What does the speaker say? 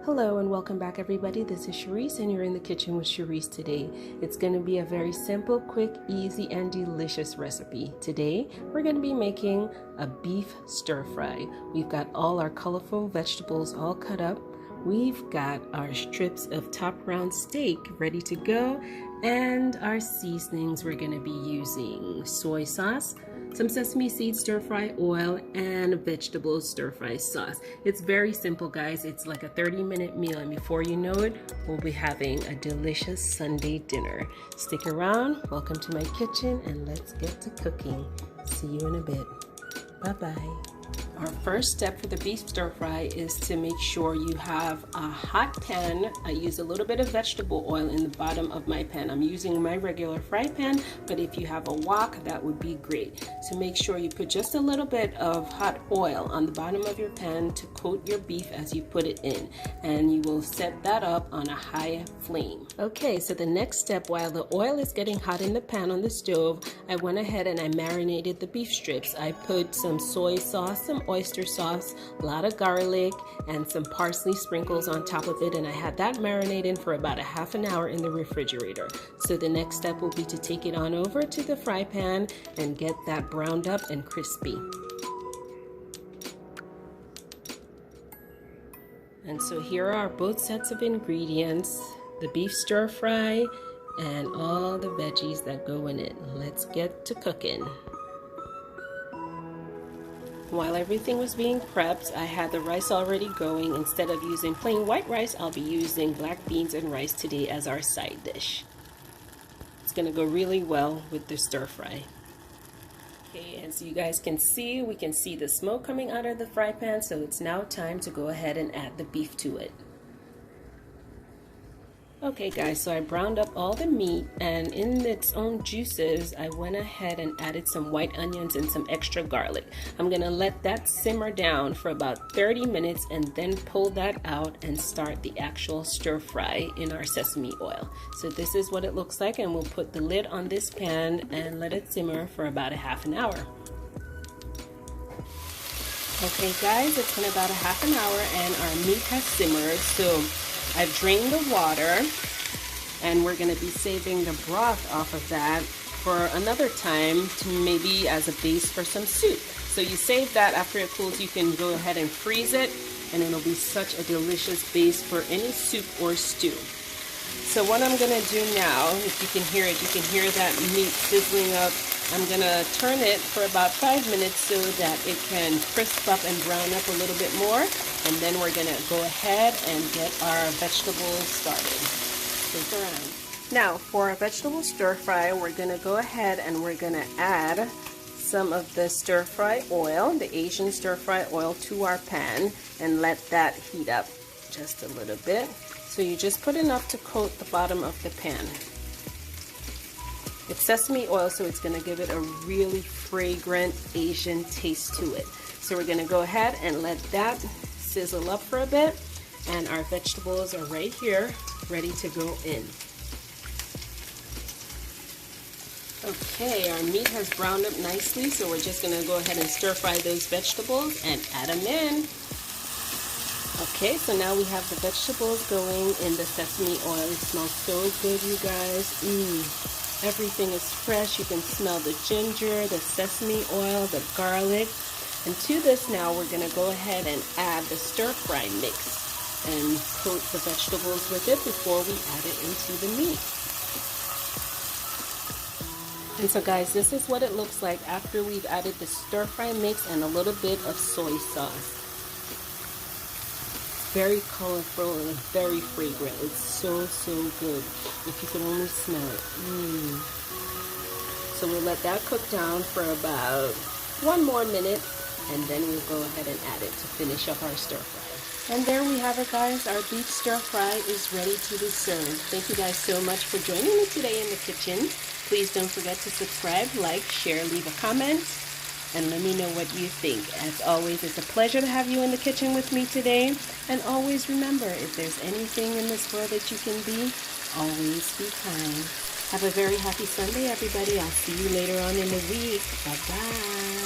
Hello and welcome back everybody. This is Cherise and you're in the kitchen with Cherise today. It's going to be a very simple, quick, easy, and delicious recipe. Today we're going to be making a beef stir fry. We've got all our colorful vegetables all cut up. We've got our strips of top round steak ready to go, and our seasonings we're going to be using soy sauce, some sesame seed stir fry oil, and vegetable stir fry sauce. It's very simple, guys. It's like a 30-minute meal, and before you know it, we'll be having a delicious Sunday dinner. Stick around, welcome to my kitchen, and let's get to cooking. See you in a bit. Bye-bye. Our first step for the beef stir fry is to make sure you have a hot pan. I use a little bit of vegetable oil in the bottom of my pan. I'm using my regular fry pan, but if you have a wok, that would be great. So make sure you put just a little bit of hot oil on the bottom of your pan to coat your beef as you put it in, and you will set that up on a high flame. Okay, so the next step, while the oil is getting hot in the pan on the stove, I went ahead and I marinated the beef strips. I put some soy sauce, some oyster sauce, a lot of garlic, and some parsley sprinkles on top of it, and I had that marinating for about a half an hour in the refrigerator. So the next step will be to take it on over to the fry pan and get that browned up and crispy. And so here are both sets of ingredients, the beef stir fry and all the veggies that go in it. Let's get to cooking. While everything was being prepped, I had the rice already going. Instead of using plain white rice, I'll be using black beans and rice today as our side dish. It's going to go really well with the stir fry. Okay, as you guys can see, we can see the smoke coming out of the fry pan, so it's now time to go ahead and add the beef to it. Okay guys, so I browned up all the meat, and in its own juices I went ahead and added some white onions and some extra garlic. I'm gonna let that simmer down for about 30 minutes and then pull that out and start the actual stir fry in our sesame oil. So this is what it looks like, and we'll put the lid on this pan and let it simmer for about a half an hour. Okay guys, it's been about a half an hour and our meat has simmered, so I've drained the water, and we're going to be saving the broth off of that for another time, to maybe as a base for some soup. So you save that. After it cools, you can go ahead and freeze it, and it'll be such a delicious base for any soup or stew. So what I'm going to do now, if you can hear it, you can hear that meat sizzling up. I'm going to turn it for about 5 minutes so that it can crisp up and brown up a little bit more. And then we're going to go ahead and get our vegetables started. Stick around. Now for our vegetable stir fry, we're going to go ahead and we're going to add some of the stir fry oil, the Asian stir fry oil, to our pan and let that heat up just a little bit. So you just put enough to coat the bottom of the pan. It's sesame oil, so it's going to give it a really fragrant Asian taste to it. So we're going to go ahead and let that sizzle up for a bit, and our vegetables are right here ready to go in. Okay, our meat has browned up nicely, so we're just going to go ahead and stir fry those vegetables and add them in. Okay, so now we have the vegetables going in the sesame oil. It smells so good, you guys. Everything is fresh. You can smell the ginger, the sesame oil, the garlic. And to this now, we're going to go ahead and add the stir fry mix and coat the vegetables with it before we add it into the meat. And so guys, this is what it looks like after we've added the stir fry mix and a little bit of soy sauce. Very colorful and very fragrant. It's so good. If you can only smell it. So we'll let that cook down for about 1 more minute, and then we'll go ahead and add it to finish up our stir fry. And there we have it, guys. Our beef stir fry is ready to be served. Thank you guys so much for joining me today in the kitchen. Please don't forget to subscribe, like, share, leave a comment, and let me know what you think. As always, it's a pleasure to have you in the kitchen with me today. And always remember, if there's anything in this world that you can be, always be kind. Have a very happy Sunday, everybody. I'll see you later on in the week. Bye-bye.